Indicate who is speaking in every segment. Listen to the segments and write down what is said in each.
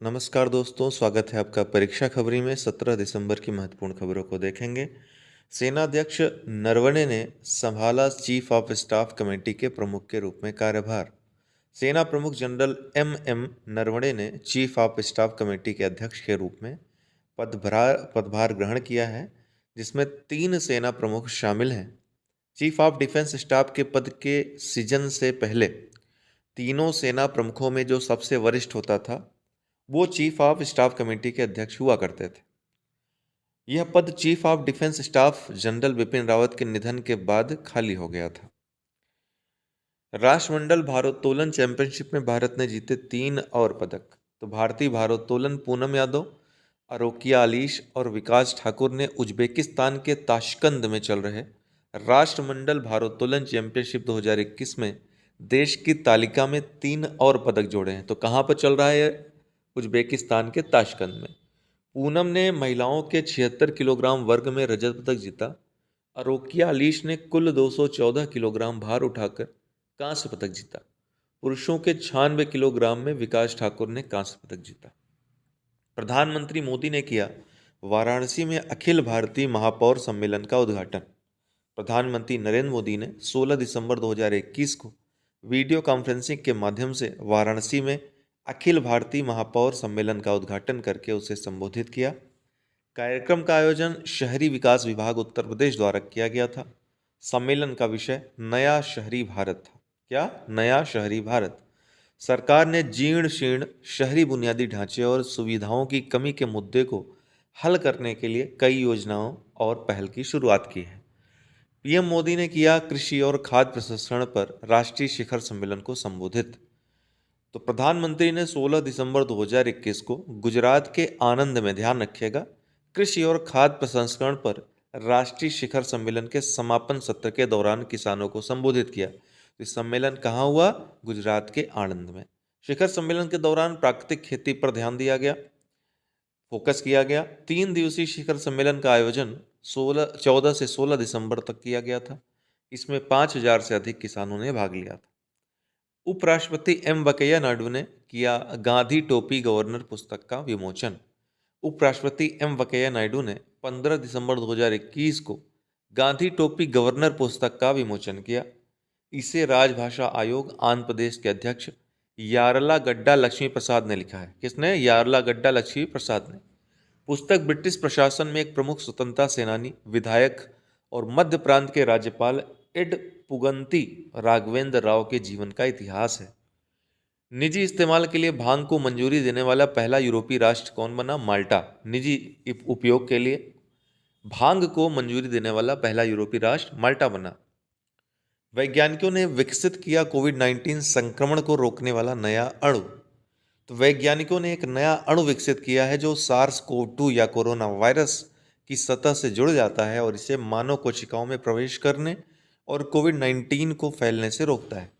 Speaker 1: नमस्कार दोस्तों, स्वागत है आपका परीक्षा खबरी में। 17 दिसंबर की महत्वपूर्ण खबरों को देखेंगे। सेनाध्यक्ष नरवणे ने संभाला चीफ ऑफ स्टाफ कमेटी के प्रमुख के रूप में कार्यभार। सेना प्रमुख जनरल एम नरवणे ने चीफ ऑफ स्टाफ कमेटी के अध्यक्ष के रूप में पदभार ग्रहण किया है, जिसमें 3 सेना प्रमुख शामिल हैं। चीफ ऑफ डिफेंस स्टाफ के पद के सृजन से पहले तीनों सेना प्रमुखों में जो सबसे वरिष्ठ होता था वो चीफ ऑफ स्टाफ कमेटी के अध्यक्ष हुआ करते थे। यह पद chief of defence staff general Bipin Rawat के निधन के बाद खाली हो गया था। राष्ट्रमंडल भारोत्तोलन चैंपियनशिप में भारत ने जीते 3 और पदक। तो भारतीय भारोत्तोलन पूनम यादव, अरोकिया अलीश और विकास ठाकुर ने उज्बेकिस्तान के ताशकंद में चल रहे राष्ट्रमंडल भारोत्तोलन चैंपियनशिप 2021 में देश की तालिका में 3 और पदक जोड़े हैं। तो कहाँ पर चल रहा है? उज्बेकिस्तान के ताशकंद में। पूनम ने महिलाओं के 76 किलोग्राम वर्ग में रजत पदक जीता। अरोकिया अलीश ने कुल 214 किलोग्राम भार उठाकर कांस्य पदक जीता। पुरुषों के 96 किलोग्राम में विकास ठाकुर ने कांस्य पदक जीता। प्रधानमंत्री मोदी ने किया वाराणसी में अखिल भारतीय महापौर सम्मेलन का उद्घाटन। प्रधानमंत्री नरेंद्र मोदी ने 16 दिसंबर 2021 को वीडियो कॉन्फ्रेंसिंग के माध्यम से वाराणसी में अखिल भारतीय महापौर सम्मेलन का उद्घाटन करके उसे संबोधित किया। कार्यक्रम का आयोजन शहरी विकास विभाग उत्तर प्रदेश द्वारा किया गया था। सम्मेलन का विषय नया शहरी भारत था। क्या? नया शहरी भारत। सरकार ने जीर्ण शीर्ण शहरी बुनियादी ढांचे और सुविधाओं की कमी के मुद्दे को हल करने के लिए कई योजनाओं और पहल की शुरुआत की है। पीएम मोदी ने किया कृषि और खाद्य प्रसंस्करण पर राष्ट्रीय शिखर सम्मेलन को संबोधित। तो प्रधानमंत्री ने 16 दिसंबर 2021 को गुजरात के आनंद में, ध्यान रखिएगा, कृषि और खाद्य प्रसंस्करण पर राष्ट्रीय शिखर सम्मेलन के समापन सत्र के दौरान किसानों को संबोधित किया। तो इस सम्मेलन कहाँ हुआ? गुजरात के आनंद में। शिखर सम्मेलन के दौरान प्राकृतिक खेती पर ध्यान दिया गया, फोकस किया गया। 3 दिवसीय शिखर सम्मेलन का आयोजन 14 से 16 दिसंबर तक किया गया था। इसमें 5,000 से अधिक किसानों ने भाग लिया था। उपराष्ट्रपति एम वेंकैया नायडू ने किया गांधी टोपी गवर्नर पुस्तक का विमोचन। उपराष्ट्रपति एम वेंकैया नायडू ने 15 दिसंबर 2021 को गांधी टोपी गवर्नर पुस्तक का विमोचन किया। इसे राजभाषा आयोग आंध्र प्रदेश के अध्यक्ष यार्लागड्डा लक्ष्मी प्रसाद ने लिखा है। किसने? यार्लागड्डा लक्ष्मी प्रसाद ने। पुस्तक ब्रिटिश प्रशासन में एक प्रमुख स्वतंत्रता सेनानी, विधायक और मध्य प्रांत के राज्यपाल एड पुगंती राघवेंद्र राव के जीवन का इतिहास है। निजी इस्तेमाल के लिए भांग को मंजूरी देने वाला पहला यूरोपीय राष्ट्र कौन बना? माल्टा। निजी उपयोग के लिए भांग को मंजूरी देने वाला पहला यूरोपीय राष्ट्र माल्टा बना। वैज्ञानिकों ने विकसित किया कोविड-19 संक्रमण को रोकने वाला नया अणु। तो वैज्ञानिकों ने एक नया अणु विकसित किया है जो सार्स-कोव-2 या कोरोना वायरस की सतह से जुड़ जाता है और इसे मानव कोशिकाओं में प्रवेश करने और कोविड-19 को फैलने से रोकता है।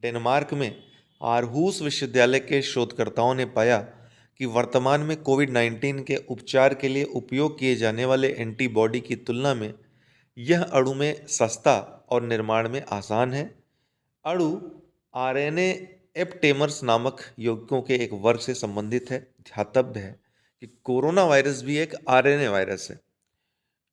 Speaker 1: डेनमार्क में आरहूस विश्वविद्यालय के शोधकर्ताओं ने पाया कि वर्तमान में कोविड-19 के उपचार के लिए उपयोग किए जाने वाले एंटीबॉडी की तुलना में यह अणु में सस्ता और निर्माण में आसान है। अणु आरएनए एप्टेमर्स नामक यौगिकों के एक वर्ग से संबंधित है। ध्यातव्य है कि कोरोना वायरस भी एक आरएनए वायरस है।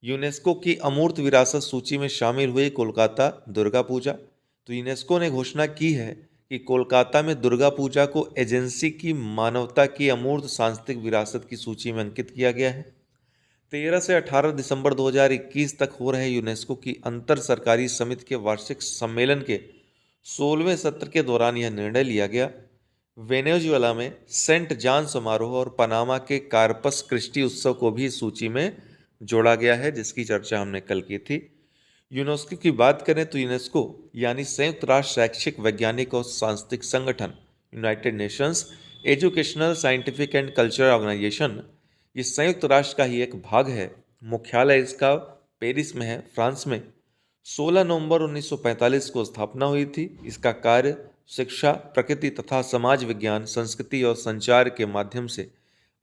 Speaker 1: यूनेस्को की अमूर्त विरासत सूची में शामिल हुई कोलकाता दुर्गा पूजा। तो यूनेस्को ने घोषणा की है कि कोलकाता में दुर्गा पूजा को एजेंसी की मानवता की अमूर्त सांस्कृतिक विरासत की सूची में अंकित किया गया है। 13 से 18 दिसंबर 2021 तक हो रहे यूनेस्को की अंतर सरकारी समिति के वार्षिक सम्मेलन के 16वें सत्र के दौरान यह निर्णय लिया गया। वेनेजुएला में सेंट जॉन समारोह और पनामा के कार्पस क्रिस्टी उत्सव को भी इस सूची में जोड़ा गया है, जिसकी चर्चा हमने कल की थी। यूनेस्को की बात करें तो यूनेस्को यानी संयुक्त राष्ट्र शैक्षिक, वैज्ञानिक और सांस्कृतिक संगठन, United Nations Educational, Scientific and Cultural Organization, ये संयुक्त राष्ट्र का ही एक भाग है। मुख्यालय इसका पेरिस में है, फ्रांस में। 16 नवंबर 1945 को स्थापना हुई थी। इसका कार्य शिक्षा, प्रकृति तथा समाज विज्ञान, संस्कृति और संचार के माध्यम से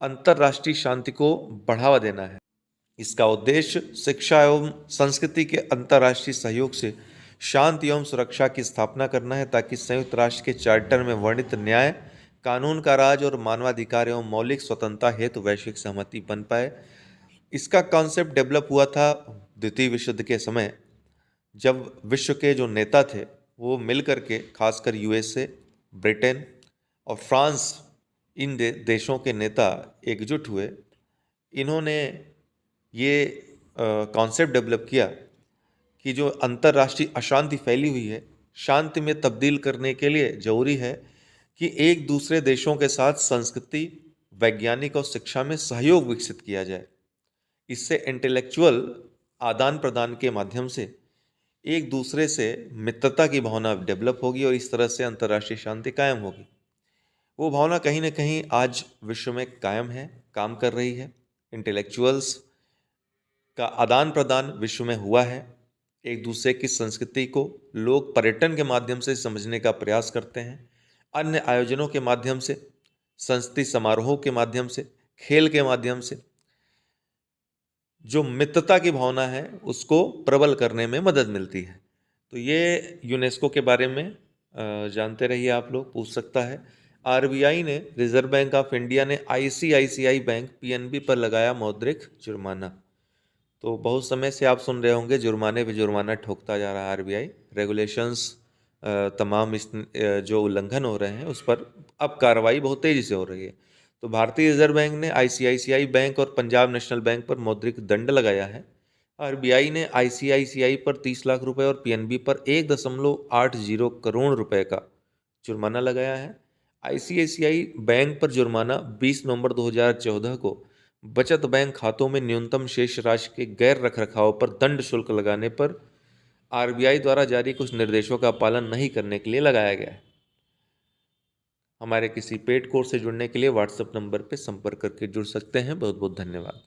Speaker 1: अंतर्राष्ट्रीय शांति को बढ़ावा देना है। इसका उद्देश्य शिक्षा एवं संस्कृति के अंतर्राष्ट्रीय सहयोग से शांति एवं सुरक्षा की स्थापना करना है, ताकि संयुक्त राष्ट्र के चार्टर में वर्णित न्याय, कानून का राज और मानवाधिकार एवं मौलिक स्वतंत्रता हेतु वैश्विक सहमति बन पाए। इसका कॉन्सेप्ट डेवलप हुआ था द्वितीय विश्व युद्ध के समय, जब विश्व के जो नेता थे वो मिल करके, खासकर यूएसए, ब्रिटेन और फ्रांस, इन देशों के नेता एकजुट हुए। इन्होंने ये कॉन्सेप्ट डेवलप किया कि जो अंतर्राष्ट्रीय अशांति फैली हुई है, शांति में तब्दील करने के लिए जरूरी है कि एक दूसरे देशों के साथ संस्कृति, वैज्ञानिक और शिक्षा में सहयोग विकसित किया जाए। इससे इंटेलेक्चुअल आदान प्रदान के माध्यम से एक दूसरे से मित्रता की भावना डेवलप होगी और इस तरह से अंतर्राष्ट्रीय शांति कायम होगी। वो भावना कहीं ना कहीं आज विश्व में कायम है, काम कर रही है। इंटेलेक्चुअल्स का आदान प्रदान विश्व में हुआ है। एक दूसरे की संस्कृति को लोग पर्यटन के माध्यम से समझने का प्रयास करते हैं, अन्य आयोजनों के माध्यम से, संस्कृति समारोहों के माध्यम से, खेल के माध्यम से जो मित्रता की भावना है उसको प्रबल करने में मदद मिलती है। तो ये यूनेस्को के बारे में जानते रहिए, आप लोग पूछ सकता है। आरबीआई ने, रिजर्व बैंक ऑफ इंडिया ने आईसीआईसीआई बैंक पीएनबी पर लगाया मौद्रिक जुर्माना। तो बहुत समय से आप सुन रहे होंगे जुर्माने पे जुर्माना ठोकता जा रहा है आरबीआई। रेगुलेशंस तमाम इस जो उल्लंघन हो रहे हैं उस पर अब कार्रवाई बहुत तेजी से हो रही है। तो भारतीय रिजर्व बैंक ने आईसीआईसीआई बैंक और पंजाब नेशनल बैंक पर मौद्रिक दंड लगाया है। आरबीआई ने आईसीआईसीआई पर 30 लाख रुपए और पीएनबी पर 1.80 करोड़ रुपए का जुर्माना लगाया है। आईसीआईसीआई बैंक पर जुर्माना 20 नवंबर 2014 को बचत बैंक खातों में न्यूनतम शेष राशि के गैर रखरखाव पर दंड शुल्क लगाने पर आरबीआई द्वारा जारी कुछ निर्देशों का पालन नहीं करने के लिए लगाया गया है। हमारे किसी पेड कोर्स से जुड़ने के लिए व्हाट्सएप नंबर पर संपर्क करके जुड़ सकते हैं। बहुत बहुत धन्यवाद।